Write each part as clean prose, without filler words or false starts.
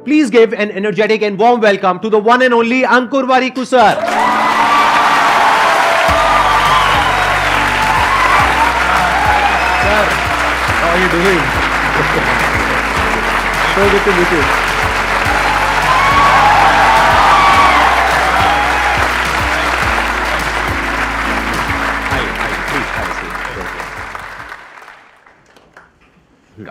please give an energetic and warm welcome to the one and only Ankur Warikoo sir. Sir, how are you doing? So good to meet you.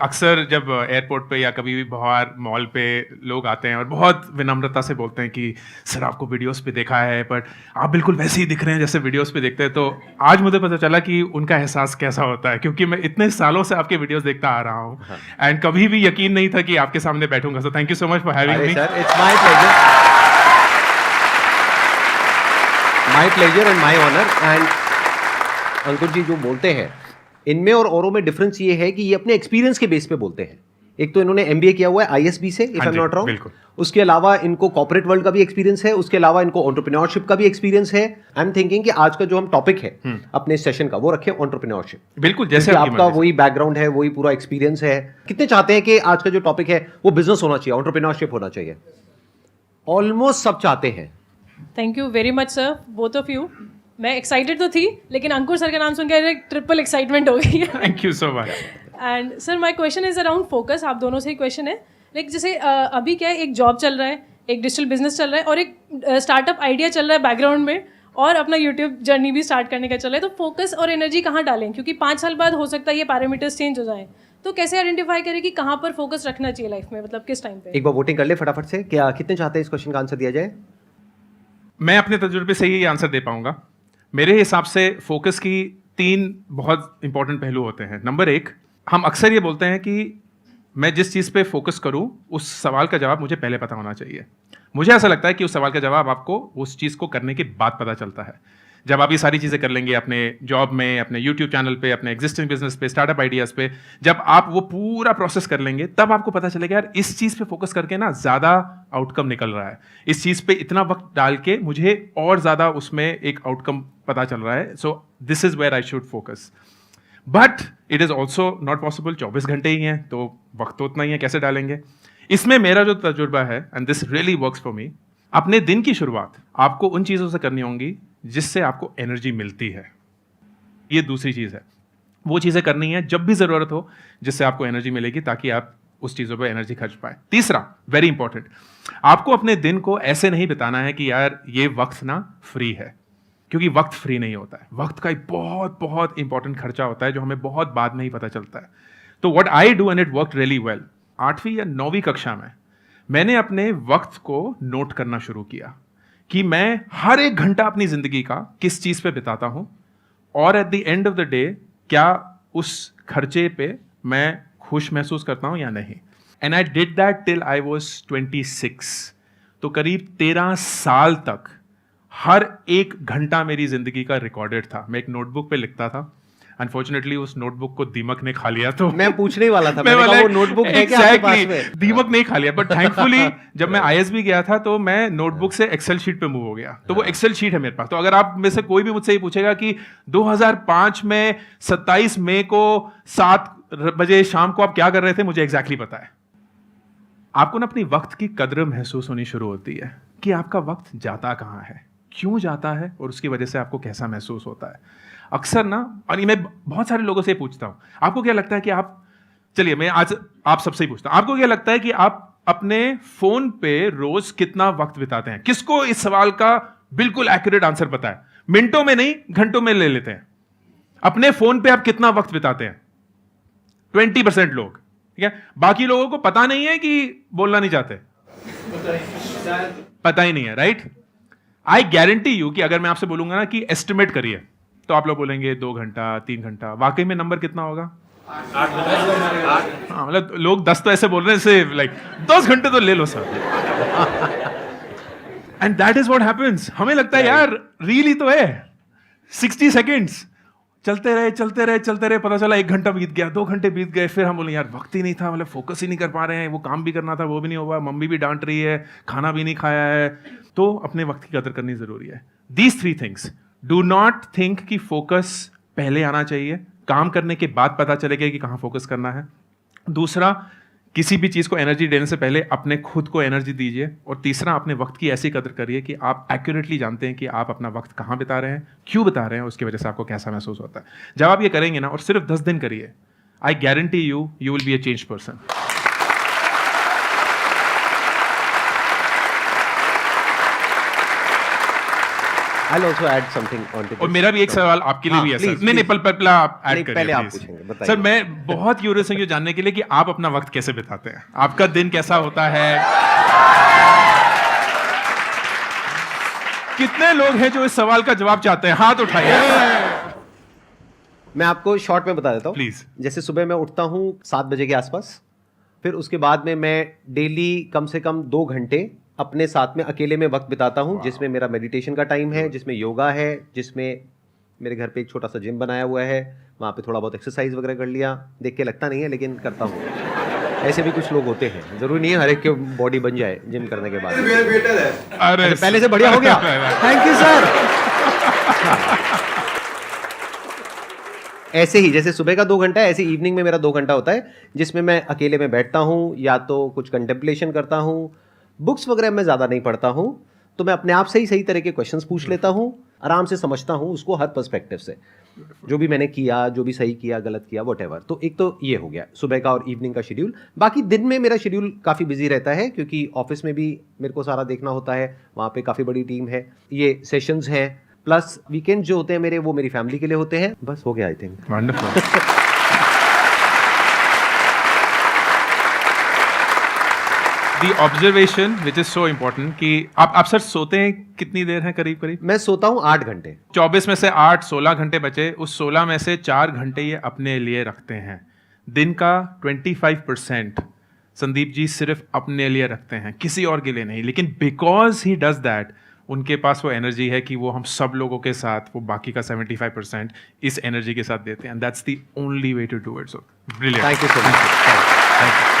अक्सर जब airport पे या कभी भी बाहर mall पे लोग आते हैं और बहुत विनम्रता से बोलते हैं कि सर आपको वीडियोस पे देखा है बट आप बिल्कुल वैसे ही दिख रहे हैं जैसे वीडियोस पे दिखते हैं, तो आज मुझे पता चला कि उनका एहसास कैसा होता है, क्योंकि मैं इतने सालों से आपके वीडियोस देखता आ रहा हूँ एंड कभी भी यकीन नहीं था कि आपके सामने बैठूंगा. So thank you so much for having me. Sir, it's my pleasure and my honour. And Ankur ji जो बोलते हैं इनमें और औरों में डिफरेंस ये है कि ये अपने एक्सपीरियंस के बेस पे बोलते हैं. एक तो इन्होंने एमबीए किया हुआ है आईएसबी से, if I am not wrong. उसके अलावा इनको कॉर्पोरेट वर्ल्ड का भी एक्सपीरियंस है, उसके अलावा इनको एंटरप्रेन्योरशिप का भी एक्सपीरियंस है. आई एम थिंकिंग कि आज का जो हम टॉपिक है अपने सेशन का वो रखें एंटरप्रेन्योरशिप. बिल्कुल, जैसे आपका वही बैकग्राउंड है, वही पूरा एक्सपीरियंस है. कितने चाहते हैं कि आज का जो टॉपिक है वो बिजनेस होना चाहिए, एंटरप्रेन्योरशिप होना चाहिए? ऑलमोस्ट सब चाहते हैं. Thank you very much sir, both of you. मैं एक्साइटेड तो थी, लेकिन अंकुर सर का नाम सुनकर ट्रिपल एक्साइटमेंट हो गई है. Thank you so much. And sir my question is around focus. आप दोनों से ही क्वेश्चन है. लाइक जैसे अभी क्या है, एक जॉब चल रहा है, एक डिजिटल बिजनेस चल रहा है और एक स्टार्टअप आइडिया चल रहा है बैकग्राउंड में, और अपना यूट्यूब जर्नी भी स्टार्ट करने का चल रहा है. तो फोकस और एनर्जी कहाँ डालें, क्योंकि 5 साल बाद हो सकता है ये पैरामीटर्स चेंज हो जाए. तो कैसे आइडेंटिफाई करें कि कहाँ पर फोकस रखना चाहिए लाइफ में, मतलब किस टाइम पे? एक बार वोटिंग कर ले फटाफट से. क्या कितने चाहते हैं इस क्वेश्चन का आंसर दिया जाए? मैं अपने तजुर्बे से ही आंसर दे पाऊंगा. मेरे हिसाब से फोकस की 3 बहुत इंपॉर्टेंट पहलू होते हैं. नंबर 1, हम अक्सर ये बोलते हैं कि मैं जिस चीज़ पे फोकस करूं उस सवाल का जवाब मुझे पहले पता होना चाहिए. मुझे ऐसा लगता है कि उस सवाल का जवाब आपको उस चीज़ को करने के बाद पता चलता है. जब आप ये सारी चीज़ें कर लेंगे अपने जॉब में, अपने यूट्यूब चैनल पे, अपने एग्जिस्टिंग बिजनेस पे, स्टार्टअप आइडियाज़ पे, जब आप वो पूरा प्रोसेस कर लेंगे तब आपको पता चलेगा यार इस चीज़ पे फोकस करके ना ज़्यादा आउटकम निकल रहा है, इस चीज़ पे इतना वक्त डाल के मुझे और ज़्यादा उसमें एक आउटकम पता चल रहा है. So this is where I should focus. But it is also not possible. 24 घंटे ही हैं तो वक्त तो उतना ही है, कैसे डालेंगे? इसमें मेरा जो तजुर्बा है, and this really works for me, अपने दिन की शुरुआत आपको उन चीज़ों से करनी होंगी जिससे आपको एनर्जी मिलती है. ये दूसरी चीज़ है. वो चीज़ें करनी है जब भी ज़रूरत हो जिससे आपको एनर्जी मिलेगी, ताकि आप उस चीज़ों पे एनर्जी खर्च पाए. तीसरा, वेरी इंपॉर्टेंट, आपको अपने दिन को ऐसे नहीं बिताना है कि यार ये वक्त ना फ्री है, क्योंकि वक्त फ्री नहीं होता है. वक्त का एक बहुत बहुत इंपॉर्टेंट खर्चा होता है जो हमें बहुत बाद में ही पता चलता है. तो what I do and it work really well, 8वीं या 9वीं कक्षा में मैंने अपने वक्त को नोट करना शुरू किया कि मैं हर एक घंटा अपनी जिंदगी का किस चीज पे बिताता हूं, और at the end of the day क्या उस खर्चे पे मैं खुश महसूस करता हूं या नहीं. And I did that till I was 26. तो करीब 13 साल तक हर एक घंटा मेरी जिंदगी का रिकॉर्डेड था. मैं एक नोटबुक पे लिखता था. अनफॉर्चुनेटली उस नोटबुक को दीमक ने खा लिया. तो मैं पूछने ही वाला था, मैंने कहा वो नोटबुक है क्या आपके पास में? दीमक नहीं खा लिया, बट थैंकफुली जब मैं आईएसबी गया था तो मैं नोटबुक से एक्सेल शीट पे मूव हो गया. तो वो एक्सेल शीट है मेरे पास. तो अगर आप में से कोई भी मुझसे ये पूछेगा कि 2005 में 27 मई को 7 बजे शाम को आप क्या कर रहे थे, मुझे एग्जैक्टली पता है. आपको ना अपनी वक्त की कद्र महसूस होनी शुरू होती है कि आपका वक्त जाता कहाँ है, क्यों जाता है, और उसकी वजह से आपको कैसा महसूस होता है. अक्सर ना, और मैं बहुत सारे लोगों से पूछता हूं, आपको क्या लगता है कि आप, चलिए मैं आज आप सबसे ही पूछता हूं, आपको क्या लगता है कि आप अपने फोन पे रोज कितना वक्त बिताते हैं? किसको इस सवाल का बिल्कुल एक्यूरेट आंसर पता है? मिनटों में नहीं, घंटों में ले लेते हैं. अपने फोन पे आप कितना वक्त बिताते हैं? 20% लोग. ठीक है, बाकी लोगों को पता नहीं है कि बोलना नहीं चाहते, पता ही नहीं है. राइट? आई गारंटी यू कि अगर मैं आपसे बोलूंगा ना कि एस्टिमेट करिए, तो आप लोग बोलेंगे 2 घंटा 3 घंटा. वाकई में नंबर कितना होगा? 8. हाँ, मतलब लोग 10 तो ऐसे बोल रहे हैं से लाइक 10 घंटे तो ले लो sir. And that is what happens. हमें लगता है यार रील ही तो है, 60 सेकेंड्स चलते रहे, पता चला 1 घंटा बीत गया, 2 घंटे बीत गए. फिर हम बोले यार वक्त ही नहीं था, मतलब फोकस ही नहीं कर पा रहे हैं, वो काम भी करना था वो भी नहीं हुआ, मम्मी भी डांट रही है, खाना भी नहीं खाया है. तो अपने वक्त की कदर करनी जरूरी है. These 3 things. Do not think कि फोकस पहले आना चाहिए, काम करने के बाद पता चलेगा कि कहाँ फोकस करना है. दूसरा, किसी भी चीज़ को एनर्जी देने से पहले अपने खुद को एनर्जी दीजिए, और तीसरा अपने वक्त की ऐसी कदर करिए कि आप एक्यूरेटली जानते हैं कि आप अपना वक्त कहाँ बिता रहे हैं, क्यों बिता रहे हैं, उसकी वजह से आपको कैसा महसूस होता है। जब आप ये करेंगे ना, और सिर्फ 10 दिन करिए, I guarantee you will be a change person. I'll also add something on to this. और मेरा भी एक सवाल आपके लिए भी है सर। नहीं पहले आप ऐड करिए पहले आप please। पूछेंगे, बताइए। सर मैं बहुत क्यूरियस हूँ ये जानने के लिए कि आप अपना वक्त कैसे बिताते हैं, आपका दिन कैसा होता है। कितने लोग हैं जो इस सवाल का जवाब चाहते हैं, हाथ उठाइए। मैं आपको शॉर्ट में बता देता हूँ Please। जैसे सुबह मैं उठता हूँ 7 बजे के आसपास, फिर उसके बाद में मैं डेली कम से कम 2 घंटे अपने साथ में अकेले में वक्त बिताता हूँ, जिसमें मेरा मेडिटेशन का टाइम है, जिसमें योगा है, जिसमें मेरे घर पे एक छोटा सा जिम बनाया हुआ है, वहाँ पे थोड़ा बहुत एक्सरसाइज वगैरह कर लिया। देख के लगता नहीं है लेकिन करता हूँ। ऐसे भी कुछ लोग होते हैं, जरूरी नहीं है हर एक की बॉडी बन जाए जिम करने के बाद। अरे पहले से बढ़िया हो गया। Thank you sir. ऐसे ही जैसे सुबह का 2 घंटा है, ऐसे इवनिंग में मेरा 2 घंटा होता है, जिसमें मैं अकेले में बैठता हूँ, या तो कुछ कंटेम्पलेशन करता हूँ, बुक्स वगैरह मैं ज़्यादा नहीं पढ़ता हूँ, तो मैं अपने आप से ही सही तरह के क्वेश्चंस पूछ लेता हूँ, आराम से समझता हूँ उसको हर पर्सपेक्टिव से, जो भी मैंने किया, जो भी सही किया, गलत किया, व्हाटएवर। तो एक तो ये हो गया सुबह का और इवनिंग का शेड्यूल। बाकी दिन में मेरा शेड्यूल काफ़ी बिजी रहता है, क्योंकि ऑफिस में भी मेरे को सारा देखना होता है, वहाँ पे काफ़ी बड़ी टीम है, ये सेशंस हैं, प्लस वीकेंड जो होते हैं मेरे, वो मेरी फैमिली के लिए होते हैं। बस हो गया I think. Wonderful. The observation which is so important कि आप सर सोते हैं कितनी देर है करीब करीब? मैं सोता हूँ 8 घंटे। 24 में से 8 16 घंटे बचे, उस 16 में से 4 घंटे ये अपने लिए रखते हैं। दिन का 25% संदीप जी सिर्फ अपने लिए रखते हैं, किसी और के लिए नहीं। लेकिन बिकॉज ही डज दैट, उनके पास वो एनर्जी है कि वो हम सब लोगों के साथ वो बाकी का 75% इस एनर्जी के साथ देते हैं। That's the only way to do it. So brilliant. Thank you so much.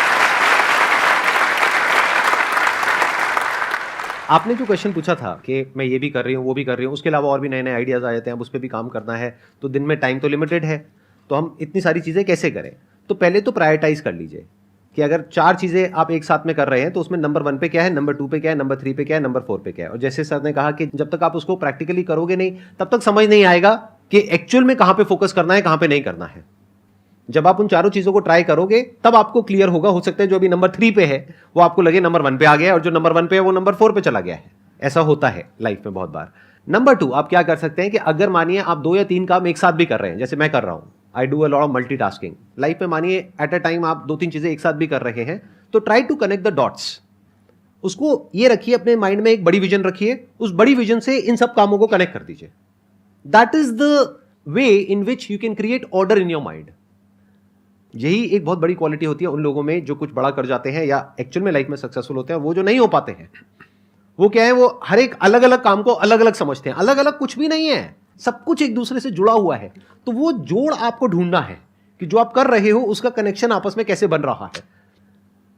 आपने जो क्वेश्चन पूछा था कि मैं ये भी कर रही हूँ, वो भी कर रही हूँ, उसके अलावा और भी नए नए आइडियाज़ आ जाते हैं, अब उस पर भी काम करना है, तो दिन में टाइम तो लिमिटेड है, तो हम इतनी सारी चीज़ें कैसे करें? तो पहले तो प्रायोरिटाइज कर लीजिए कि अगर 4 चीज़ें आप एक साथ में कर रहे हैं, तो उसमें नंबर 1 पे क्या है, नंबर 2 पे क्या है, नंबर 3 पे क्या है, नंबर 4 पे क्या है। और जैसे सर ने कहा कि जब तक आप उसको प्रैक्टिकली करोगे नहीं, तब तक समझ नहीं आएगा कि एक्चुअल में कहाँ पे फोकस करना है, कहाँ पे नहीं करना है। जब आप उन चारों चीज़ों को ट्राई करोगे तब आपको क्लियर होगा। हो सकता है जो अभी नंबर 3 पे है वो आपको लगे नंबर 1 पे आ गया है, और जो नंबर 1 पे है वो नंबर 4 पे चला गया है। ऐसा होता है लाइफ में बहुत बार। नंबर 2, आप क्या कर सकते हैं कि अगर मानिए आप 2 या 3 काम एक साथ भी कर रहे हैं, जैसे मैं कर रहा हूं, I do a lot of multitasking life में, मानिए एट अ टाइम आप 2-3 चीजें एक साथ भी कर रहे हैं, तो try to connect the dots. उसको ये रखिए अपने माइंड में, एक बड़ी विजन रखिए, उस बड़ी विजन से इन सब कामों को कनेक्ट कर दीजिए। That is the way in which you can create order in your mind. यही एक बहुत बड़ी क्वालिटी होती है उन लोगों में जो कुछ बड़ा कर जाते हैं या एक्चुअल में लाइफ में सक्सेसफुल होते हैं। वो जो नहीं हो पाते हैं, वो क्या है, वो हर एक अलग अलग काम को अलग अलग समझते हैं। अलग अलग कुछ भी नहीं है, सब कुछ एक दूसरे से जुड़ा हुआ है। तो वो जोड़ आपको ढूंढना है कि जो आप कर रहे हो उसका कनेक्शन आपस में कैसे बन रहा है।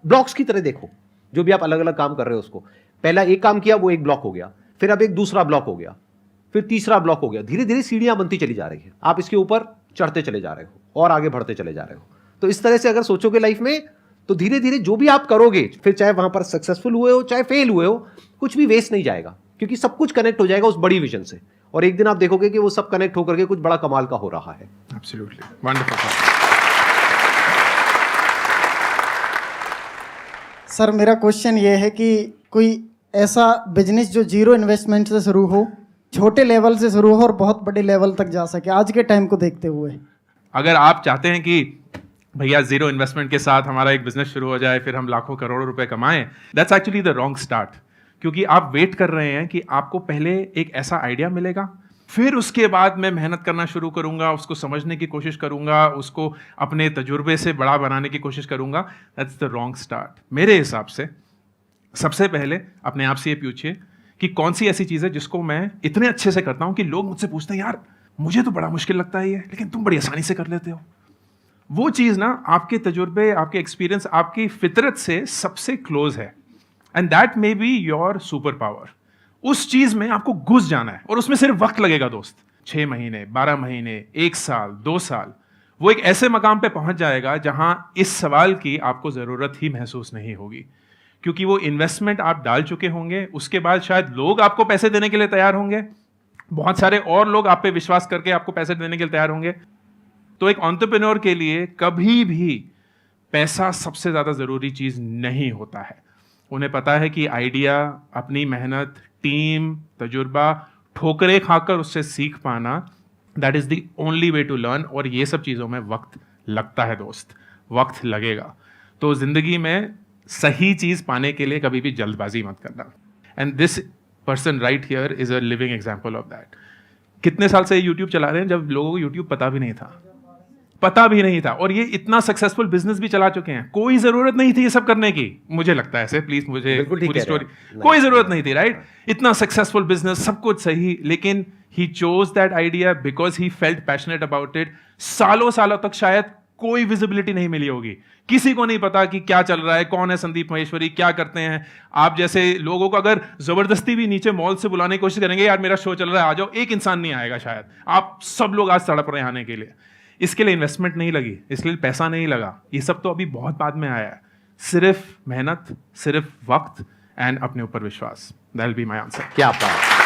ब्लॉक्स की तरह देखो, जो भी आप अलग अलग काम कर रहे हो उसको, पहला एक काम किया वो एक ब्लॉक हो गया, फिर अब एक दूसरा ब्लॉक हो गया, फिर तीसरा ब्लॉक हो गया। धीरे धीरे सीढ़ियां बनती चली जा रही है, आप इसके ऊपर चढ़ते चले जा रहे हो और आगे बढ़ते चले जा रहे हो। तो इस तरह से अगर सोचोगे लाइफ में, तो धीरे धीरे जो भी आप करोगे, फिर चाहे वहां पर सक्सेसफुल हुए हो चाहे फेल हुए हो, कुछ भी वेस्ट नहीं जाएगा, क्योंकि सब कुछ कनेक्ट हो जाएगा उस बड़ी विजन से। और एक दिन आप देखोगे कि वो सब कनेक्ट होकर के कुछ बड़ा कमाल का हो रहा है। Absolutely wonderful. सर मेरा क्वेश्चन ये है कि कोई ऐसा बिजनेस जो जीरो इन्वेस्टमेंट से शुरू हो, छोटे लेवल से शुरू हो और बहुत बड़े लेवल तक जा सके आज के टाइम को देखते हुए। अगर आप चाहते हैं कि भैया जीरो इन्वेस्टमेंट के साथ हमारा एक बिजनेस शुरू हो जाए, फिर हम लाखों करोड़ों रुपए कमाएं, that's actually the wrong start. क्योंकि आप वेट कर रहे हैं कि आपको पहले एक ऐसा आइडिया मिलेगा, फिर उसके बाद मैं मेहनत करना शुरू करूंगा, उसको समझने की कोशिश करूंगा, उसको अपने तजुर्बे से बड़ा बनाने की कोशिश करूंगा। That's the wrong start. मेरे हिसाब से सबसे पहले अपने आप से ये पूछिए कि कौन सी ऐसी चीज़ है जिसको मैं इतने अच्छे से करता हूं कि लोग मुझसे पूछते हैं, यार मुझे तो बड़ा मुश्किल लगता है ये, लेकिन तुम बड़ी आसानी से कर लेते हो। वो चीज़ ना आपके तजुर्बे, आपके एक्सपीरियंस, आपकी फितरत से सबसे क्लोज है, and that may be your super power. उस चीज़ में आपको घुस जाना है, और उसमें सिर्फ वक्त लगेगा दोस्त, 6 महीने, 12 महीने, 1 साल, 2 साल। वो एक ऐसे मकाम पे पहुंच जाएगा जहां इस सवाल की आपको जरूरत ही महसूस नहीं होगी, क्योंकि वो इन्वेस्टमेंट आप डाल चुके होंगे। उसके बाद शायद लोग आपको पैसे देने के लिए तैयार होंगे, बहुत सारे और लोग आप पे विश्वास करके आपको पैसे देने के लिए तैयार होंगे। तो एक एंटरप्रेन्योर के लिए कभी भी पैसा सबसे ज्यादा जरूरी चीज नहीं होता है। उन्हें पता है कि आइडिया, अपनी मेहनत, टीम, तजुर्बा, ठोकरें खाकर उससे सीख पाना, that is the only way to learn. और ये सब चीजों में वक्त लगता है दोस्त, वक्त लगेगा। तो जिंदगी में सही चीज पाने के लिए कभी भी जल्दबाजी मत करना। And this person right here is a living example of that. कितने साल से यूट्यूब चला रहे हैं जब लोगों को यूट्यूब पता भी नहीं था, और ये इतना सक्सेसफुल बिजनेस भी चला चुके हैं। कोई जरूरत नहीं थी ये सब करने की, मुझे लगता है ऐसे, प्लीज मुझे पूरी स्टोरी, कोई जरूरत नहीं थी, राइट? इतना सक्सेसफुल बिजनेस, सब कुछ सही, लेकिन he chose that idea because he felt passionate about it. सालों सालों तक शायद कोई विजिबिलिटी नहीं मिली होगी, किसी को नहीं पता कि क्या चल रहा है, कौन है संदीप महेश्वरी, क्या करते हैं। आप जैसे लोगों को अगर जबरदस्ती भी नीचे मॉल से बुलाने की कोशिश करेंगे, यार मेरा शो चल रहा है आ जाओ, एक इंसान नहीं आएगा शायद। आप सब लोग आज तड़प रहे हैं आने के लिए। इसके लिए इन्वेस्टमेंट नहीं लगी, इसलिए पैसा नहीं लगा, ये सब तो अभी बहुत बाद में आया है। सिर्फ मेहनत, सिर्फ वक्त एंड अपने ऊपर विश्वास। That will be my answer. क्या बात।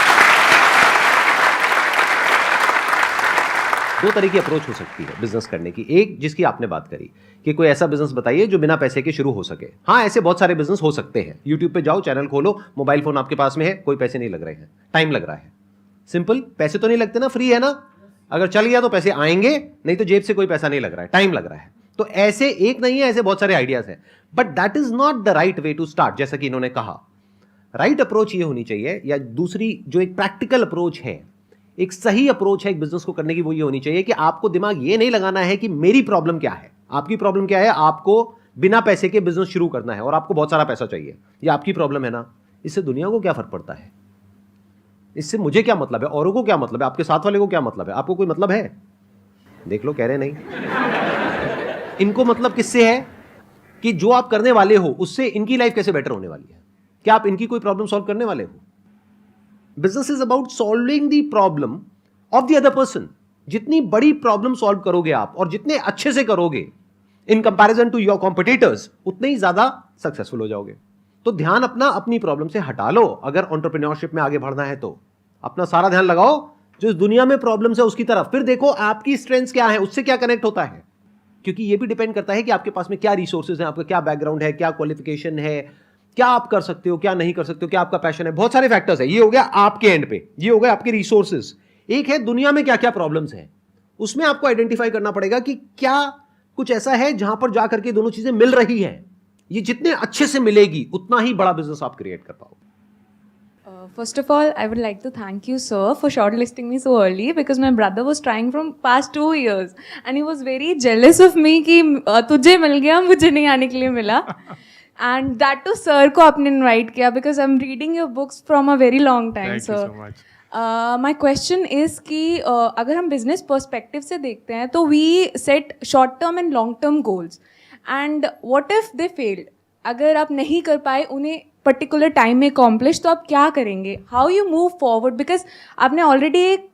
दो तरह की अप्रोच हो सकती है बिजनेस करने की। एक जिसकी आपने बात करी कि कोई ऐसा बिजनेस बताइए जो बिना पैसे के शुरू हो सके। हाँ, ऐसे बहुत सारे बिजनेस हो सकते हैं। यूट्यूब पे जाओ, चैनल खोलो, मोबाइल फोन आपके पास में है, कोई पैसे नहीं लग रहे हैं, टाइम लग रहा है। सिंपल, पैसे तो नहीं लगते ना, फ्री है ना। अगर चल गया तो पैसे आएंगे, नहीं तो जेब से कोई पैसा नहीं लग रहा है, टाइम लग रहा है। तो ऐसे एक नहीं है, ऐसे बहुत सारे आइडियाज हैं, but that is not the right way to start. जैसा कि इन्होंने कहा, राइट अप्रोच ये होनी चाहिए, या दूसरी जो एक प्रैक्टिकल अप्रोच है, एक सही अप्रोच है एक बिजनेस को करने की, वो ये होनी चाहिए कि आपको दिमाग ये नहीं लगाना है कि मेरी प्रॉब्लम क्या है। आपकी प्रॉब्लम क्या है? आपको बिना पैसे के बिजनेस शुरू करना है और आपको बहुत सारा पैसा चाहिए, ये आपकी प्रॉब्लम है ना। इससे दुनिया को क्या फर्क पड़ता है? इससे मुझे क्या मतलब है, औरों को क्या मतलब है, आपके साथ वाले को क्या मतलब है? आपको कोई मतलब है? देख लो, कह रहे नहीं। इनको मतलब किससे है कि जो आप करने वाले हो उससे इनकी लाइफ कैसे बेटर होने वाली है। क्या आप इनकी कोई प्रॉब्लम सॉल्व करने वाले हो? Business is about solving the problem of the other person. जितनी बड़ी प्रॉब्लम सॉल्व करोगे आप और जितने अच्छे से करोगे in comparison to your competitors, उतने ही ज्यादा सक्सेसफुल हो जाओगे। तो ध्यान अपना अपनी प्रॉब्लम से हटा लो। अगर एंटरप्रेन्योरशिप में आगे बढ़ना है तो अपना सारा ध्यान लगाओ जो इस दुनिया में प्रॉब्लम्स है उसकी तरफ। फिर देखो आपकी स्ट्रेंथ्स क्या है, उससे क्या कनेक्ट होता है, क्योंकि ये भी डिपेंड करता है कि आपके पास में क्या रिसोर्सेज हैं, आपका क्या बैकग्राउंड है, क्या क्वालिफिकेशन है, क्या आप कर सकते हो, क्या नहीं कर सकते हो, क्या आपका पैशन है। बहुत सारे फैक्टर्स है। ये हो गया आपके एंड पे, ये हो गया आपके रिसोर्सेज। एक है दुनिया में क्या क्या प्रॉब्लम्स है, उसमें आपको आइडेंटिफाई करना पड़ेगा कि क्या कुछ ऐसा है जहां पर जाकर के दोनों चीजें मिल रही हैं। ये जितने अच्छे से मिलेगी उतना ही बड़ा बिजनेस आप क्रिएट कर पाओगे। First of all, I would like to thank you, sir, for shortlisting me so early because my brother was trying from past 2 years and he was very jealous of me कि तुझे मिल गया, मुझे नहीं आने के लिए मिला। And that to sir को आपने invite किया because I'm reading your books from a very long time, Thank sir. you so much. My question is कि अगर हम business perspective से देखते हैं तो we set short term and long term goals and what if they failed? अगर आप नहीं कर पाए उन्हें पर्टिकुलर टाइम में अकॉम्प्लिश, तो आप क्या करेंगे? How you move forward? Because आपने ऑलरेडी एक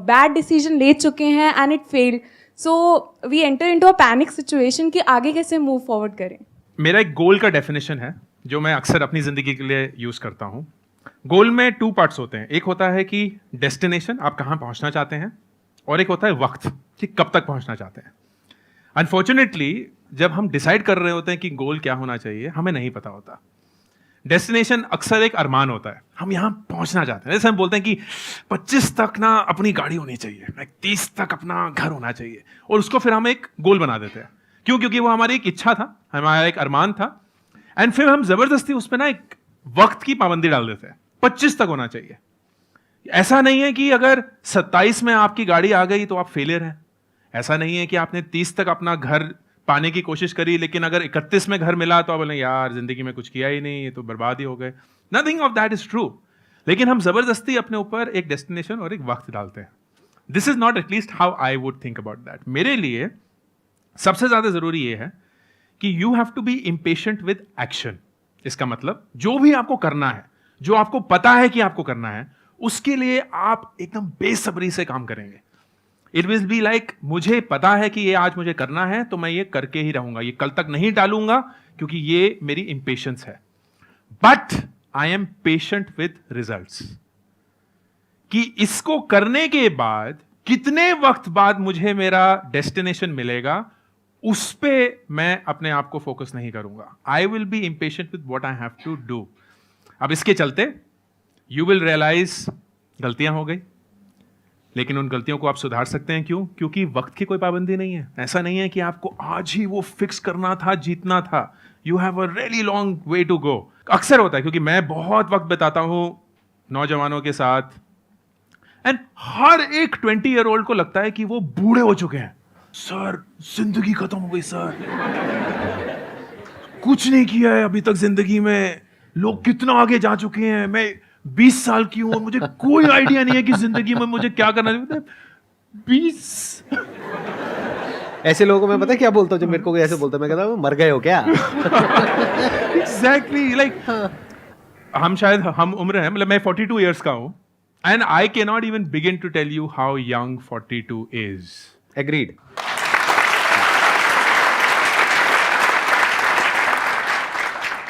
बैड डिसीजन ले चुके हैं and it failed, so we enter into a panic situation कि आगे कैसे मूव फॉरवर्ड करें। मेरा एक गोल का डेफिनेशन है जो मैं अक्सर अपनी जिंदगी के लिए यूज करता हूँ। गोल में 2 पार्ट्स होते हैं। एक होता है कि डेस्टिनेशन, आप कहाँ पहुँचना चाहते हैं, और एक होता है वक्त कि कब तक पहुँचना चाहते हैं। अनफॉर्चुनेटली जब हम डिसाइड कर रहे होते हैं कि गोल क्या होना चाहिए, हमें नहीं पता होता। डेस्टिनेशन अक्सर एक अरमान होता है, हम यहाँ पहुंचना चाहते हैं। जैसे हम बोलते हैं कि 25 तक ना अपनी गाड़ी होनी चाहिए, 30 तक अपना घर होना चाहिए, और उसको फिर हम एक गोल बना देते हैं। क्यों? क्योंकि वो हमारी एक इच्छा था, हमारा एक अरमान था, एंड फिर हम जबरदस्ती उसमें ना एक वक्त की पाबंदी डाल देते हैं, 25 तक होना चाहिए। ऐसा नहीं है कि अगर 27 में आपकी गाड़ी आ गई तो आप फेलियर हैं। ऐसा नहीं है कि आपने 30 तक अपना घर पाने की कोशिश करी, लेकिन अगर 31 में घर मिला तो आप बोले यार जिंदगी में कुछ किया ही नहीं, ये तो बर्बाद ही हो गए। Nothing of that is true. लेकिन हम जबरदस्ती अपने ऊपर एक डेस्टिनेशन और एक वक्त डालते हैं। This is not at least how I would think about that. मेरे लिए सबसे ज्यादा जरूरी ये है कि you have to be impatient with action. इसका मतलब जो भी आपको करना है, जो आपको पता है कि आपको करना है, उसके लिए आप एकदम बेसब्री से काम करेंगे। इट विल बी लाइक मुझे पता है कि ये आज मुझे करना है तो मैं ये करके ही रहूंगा, ये कल तक नहीं टालूंगा क्योंकि ये मेरी इंपेशेंस है. But I am patient with results, कि इसको करने के बाद कितने वक्त बाद मुझे मेरा डेस्टिनेशन मिलेगा, उस पे मैं अपने आप को फोकस नहीं करूंगा. I will be impatient with what I have to do. अब इसके चलते यू विल रियलाइज गलतियां हो गई, लेकिन उन गलतियों को आप सुधार सकते हैं. क्यों? क्योंकि वक्त की कोई पाबंदी नहीं है. ऐसा नहीं है कि आपको आज ही वो फिक्स करना था, जीतना था. You have a really long way to go. अक्सर होता है, क्योंकि मैं बहुत वक्त बिताता हूं नौजवानों के साथ, एंड हर एक 20-year-old को लगता है कि वो बूढ़े हो चुके हैं. सर जिंदगी खत्म हो गई सर, कुछ नहीं किया है अभी तक जिंदगी में, लोग कितना आगे जा चुके हैं, मैं 20 साल की हूं और मुझे कोई आइडिया नहीं है कि जिंदगी में मुझे क्या करना है. 20 ऐसे लोगों को मैं पता है क्या बोलता हूँ, जब मेरे को कोई ऐसे बोलता है मैं कहता हूँ मर गए हो क्या. एग्जैक्टली लाइक हम शायद हम उम्र है, मतलब मैं 42 इयर्स का हूं, and I can not even begin to tell you how young 42 is. Agreed.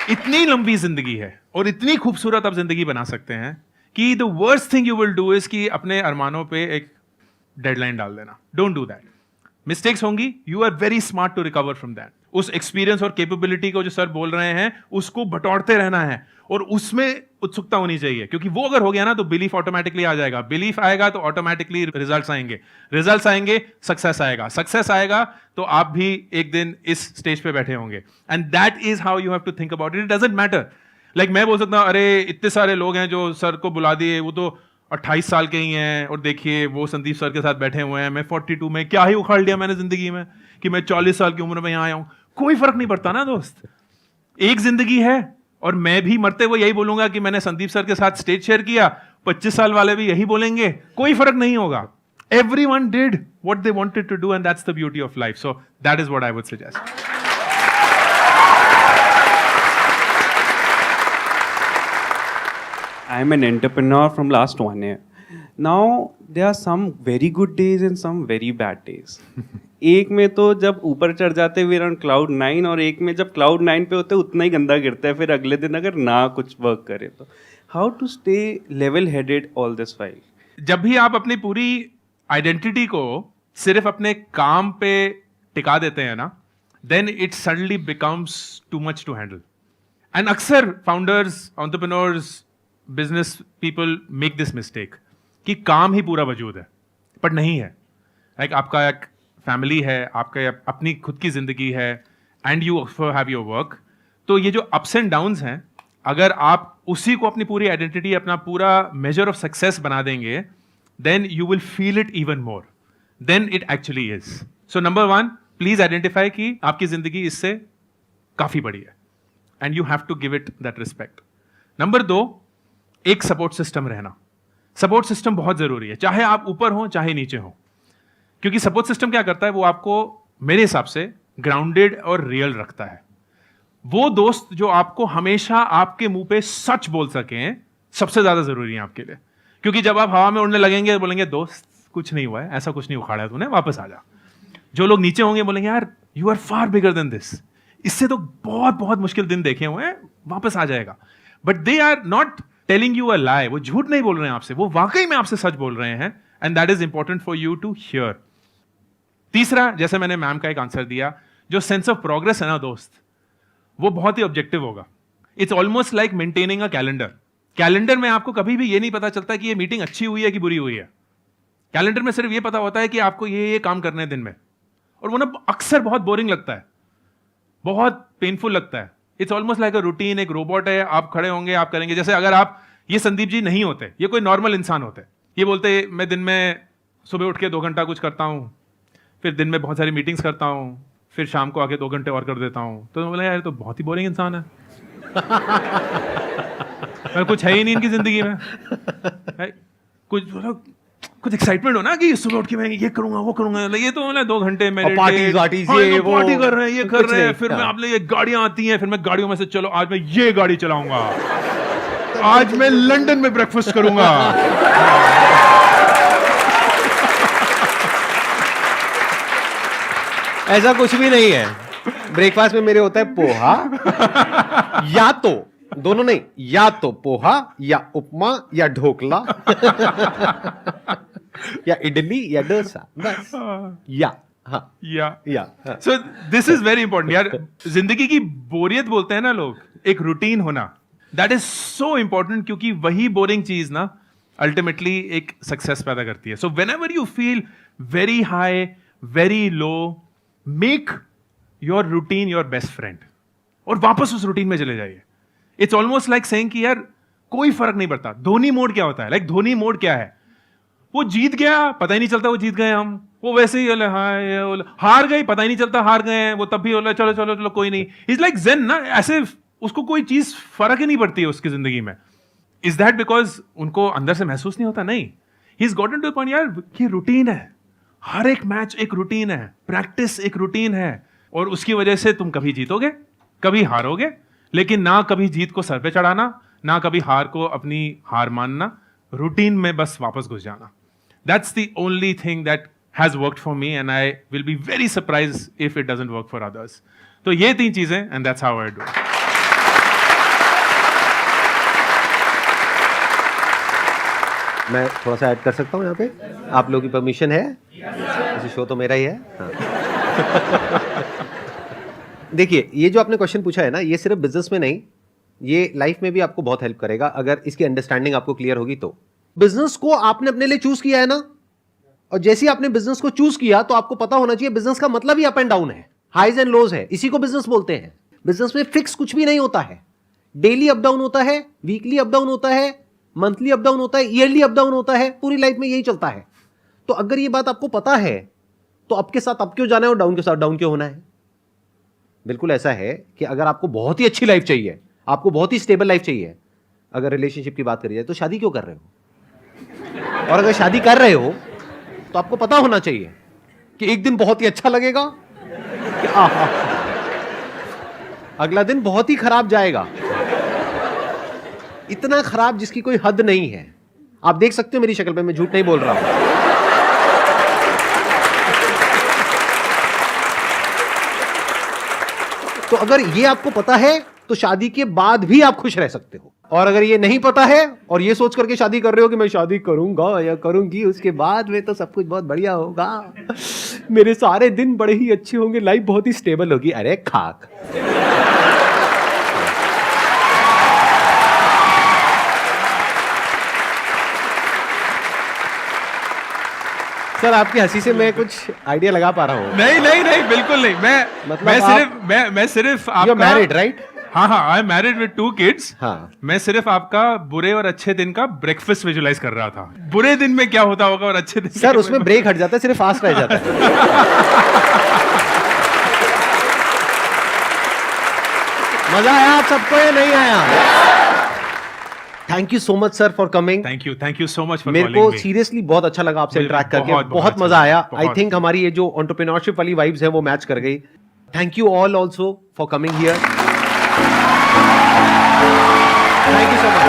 इतनी लंबी जिंदगी है और इतनी खूबसूरत आप जिंदगी बना सकते हैं कि the worst thing you will do is कि अपने अरमानों पे एक डेडलाइन डाल देना. Don't do that. मिस्टेक्स होंगी, you are very smart to recover from that. उस एक्सपीरियंस और कैपेबिलिटी को जो सर बोल रहे हैं उसको बटोरते रहना है और उसमें उत्सुकता होनी चाहिए, क्योंकि वो अगर हो गया ना तो बिलीफ ऑटोमेटिकली आ जाएगा. बिलीफ आएगा तो ऑटोमेटिकली रिजल्ट्स आएंगे, रिजल्ट्स आएंगे सक्सेस आएगा, सक्सेस आएगा तो आप भी एक दिन इस स्टेज पे बैठे होंगे. And that is how you have to think about it. It doesn't matter like मैं बोल सकता हूं अरे इतने सारे लोग हैं जो सर को बुला दिए, वो तो 28 साल के ही हैं और देखिए वो संदीप सर के साथ बैठे हुए हैं, मैं 42 में क्या ही उखाड़ लिया मैंने जिंदगी में कि मैं 40 साल की उम्र में यहां आया हूं. कोई फर्क नहीं पड़ता ना दोस्त, एक जिंदगी है. और मैं भी मरते हुए यही बोलूंगा कि मैंने संदीप सर के साथ स्टेज शेयर किया, 25 साल वाले भी यही बोलेंगे, कोई फर्क नहीं होगा. Everyone did what they wanted to do, and that's the beauty of life. So that is what I would suggest. I am an entrepreneur from last 1 year. Now there are some very good days and some very bad days. एक में तो जब ऊपर चढ़ जाते हैं on cloud 9, और एक में जब cloud 9 पे होते हैं उतना ही गंदा गिरता है फिर अगले दिन अगर ना कुछ वर्क करे तो. How to stay level headed all this while? जब भी आप अपनी पूरी आइडेंटिटी को सिर्फ अपने काम पे टिका देते हैं ना, then it suddenly becomes too much to handle. And अक्सर founders, entrepreneurs, business people make this mistake कि काम ही पूरा वजूद है, बट नहीं है. लाइक आपका एक फैमिली है, आपका अपनी खुद की जिंदगी है, and you have your work. तो ये जो अप्स एंड डाउन्स हैं, अगर आप उसी को अपनी पूरी आइडेंटिटी, अपना पूरा मेजर ऑफ सक्सेस बना देंगे, then you will feel it even more than it actually is. So number 1, please identify कि आपकी जिंदगी इससे काफी बड़ी है and you have to give it that respect. Number 2, एक सपोर्ट सिस्टम रहना. सपोर्ट सिस्टम बहुत जरूरी है, चाहे आप ऊपर हो चाहे नीचे हो, क्योंकि सपोर्ट सिस्टम क्या करता है, वो आपको मेरे हिसाब से ग्राउंडेड और रियल रखता है. वो दोस्त जो आपको हमेशा आपके मुंह पे सच बोल सकें सबसे ज्यादा जरूरी है आपके लिए, क्योंकि जब आप हवा में उड़ने लगेंगे बोलेंगे दोस्त कुछ नहीं हुआ है, ऐसा कुछ नहीं उखाड़ा है तूने, वापस आ जा. जो लोग नीचे होंगे बोलेंगे यार you are far bigger than this, इससे तो बहुत बहुत मुश्किल दिन देखे हुए हैं, वापस आ जाएगा. But they are not telling you a lie, वो झूठ नहीं बोल रहे हैं आपसे, वो वाकई में आपसे सच बोल रहे हैं, and that is important for you to hear. तीसरा, जैसे मैंने मैम का एक आंसर दिया, जो सेंस ऑफ प्रोग्रेस है ना दोस्त, वो बहुत ही ऑब्जेक्टिव होगा. It's almost like maintaining a calendar. Calendar में आपको कभी भी ये नहीं पता चलता कि ये मीटिंग अच्छी हुई है कि बुरी हुई है. कैलेंडर में सिर्फ ये पता होता है कि आपको ये काम करने हैं दिन में, और वो ना अक्सर बहुत बोरिंग लगता है, बहुत पेनफुल लगता है. It's almost like a routine. एक रोबोट है, आप खड़े होंगे, आप करेंगे. जैसे अगर आप, ये संदीप जी नहीं होते, ये कोई नॉर्मल इंसान होते, ये बोलते मैं दिन में सुबह उठ के 2 घंटा कुछ करता हूँ, फिर दिन में बहुत सारी मीटिंग्स करता हूँ, फिर शाम को आके 2 घंटे और कर देता हूँ, तो बोला यार तो बहुत ही बोरिंग इंसान है. कुछ है ही नहीं इनकी जिंदगी में. कुछ एक्साइटमेंट हो ना कि सुबह उठ के मैं ये करूंगा वो करूंगा, ये तो मतलब 2 घंटे मेरे पार्टी कर रहे हैं, ये कर रहे हैं, फिर मैं आपने ये गाड़ियां आती हैं, फिर मैं गाड़ियों में से चलो आज मैं ये गाड़ी चलाऊंगा, आज मैं लंदन में ब्रेकफास्ट करूंगा. ऐसा कुछ भी नहीं है। ब्रेकफास्ट में मेरे होता है पोहा, या तो दोनों नहीं, या तो पोहा या उपमा या ढोकला या इडली या डोसा, बस। या हाँ या हाँ। So this is very important यार। जिंदगी की बोरियत बोलते हैं ना लोग, एक रूटीन होना, दैट इज सो इंपॉर्टेंट, क्योंकि वही बोरिंग चीज ना अल्टीमेटली एक सक्सेस पैदा करती है। So when ever you feel very high, very low, make your routine your best friend और वापस उस रूटीन में चले जाइए। इट्स ऑलमोस्ट लाइक सेइंग कि यार कोई फर्क नहीं पड़ता। धोनी मोड क्या होता है? लाइक धोनी मोड क्या है? वो जीत गया, पता ही नहीं चलता वो जीत गए हम, वो वैसे ही बोले हाँ, हार गए, पता ही नहीं चलता हार गए हैं, वो तब भी बोले चलो चलो चलो कोई नहीं। इज लाइक ज़ेन ना, ऐसे उसको कोई चीज फर्क ही नहीं पड़ती है उसकी जिंदगी में। इज दैट बिकॉज उनको अंदर से महसूस नहीं होता? नहीं, he is gotten two point यार ये रूटीन है, हर एक मैच एक रूटीन है, प्रैक्टिस एक रूटीन है, और उसकी वजह से तुम कभी जीतोगे कभी हारोगे, लेकिन ना कभी जीत को सर पे चढ़ाना, ना कभी हार को अपनी हार मानना, रूटीन में बस वापस घुस जाना। That's the only thing that has worked for me and I will be very surprise if it doesn't work for others. तो ये 3 चीजें, and that's how I do. मैं थोड़ा सा ऐड कर सकता हूँ यहाँ पे? आप लोगों की परमिशन है? वैसे शो तो मेरा ही है। हाँ। देखिए, ये जो आपने क्वेश्चन पूछा है ना, ये सिर्फ बिजनेस में नहीं, ये लाइफ में भी आपको बहुत हेल्प करेगा अगर इसकी अंडरस्टैंडिंग आपको क्लियर होगी तो। बिजनेस को आपने अपने लिए चूज किया है ना, और जैसे ही आपने बिजनेस को चूज किया तो आपको पता होना चाहिए बिजनेस का मतलब ही अप एंड डाउन है, हाईज एंड लोज है, इसी को बिजनेस बोलते हैं। बिजनेस में फिक्स कुछ भी नहीं होता है, डेली अप डाउन होता है, वीकली अप डाउन होता है, मंथली अप डाउन होता है, ईयरली अप डाउन होता है, पूरी लाइफ में यही चलता है। तो अगर ये बात आपको पता है तो अप के साथ अप क्यों जाना है और डाउन के साथ डाउन क्यों होना है? बिल्कुल ऐसा है कि अगर आपको बहुत ही अच्छी लाइफ चाहिए, आपको बहुत ही स्टेबल लाइफ चाहिए, अगर रिलेशनशिप की बात करी जाए तो शादी क्यों कर रहे हो? और अगर शादी कर रहे हो तो आपको पता होना चाहिए कि एक दिन बहुत ही अच्छा लगेगा कि अगला दिन बहुत ही खराब जाएगा, इतना खराब जिसकी कोई हद नहीं है। आप देख सकते हो मेरी शक्ल पे, मैं झूठ नहीं बोल रहा हूं। तो अगर ये आपको पता है तो शादी के बाद भी आप खुश रह सकते हो, और अगर ये नहीं पता है और ये सोच करके शादी कर रहे हो कि मैं शादी करूंगा या करूंगी उसके बाद में तो सब कुछ बहुत बढ़िया होगा, मेरे सारे दिन बड़े ही अच्छे होंगे, लाइफ बहुत ही स्टेबल होगी, अरे खाक। सर, आपकी हंसी से मैं कुछ आइडिया लगा पा रहा हूँ। नहीं नहीं नहीं, बिल्कुल नहीं। मैं सिर्फ आपका मैरिड, राइट? हाँ हाँ, I am married with 2 kids. हाँ। मैं सिर्फ आपका बुरे और अच्छे दिन का ब्रेकफास्ट विजुलाइज कर रहा था। बुरे दिन में क्या होता होगा और अच्छे दिन सर उसमें ब्रेक हट जाता है, सिर्फ फास्ट रह जाता है। मजा आया आप सबको या नहीं आया? Thank you so much sir for coming. Thank you so much for मेरे को सीरियसली बहुत अच्छा लगा आपसे इंटरेक्ट करके, बहुत मजा आया। आई थिंक हमारी ये जो एंटरप्रेन्योरशिप वाली वाइब्स है वो मैच कर गई। Thank you all also for coming here. Thank you so much.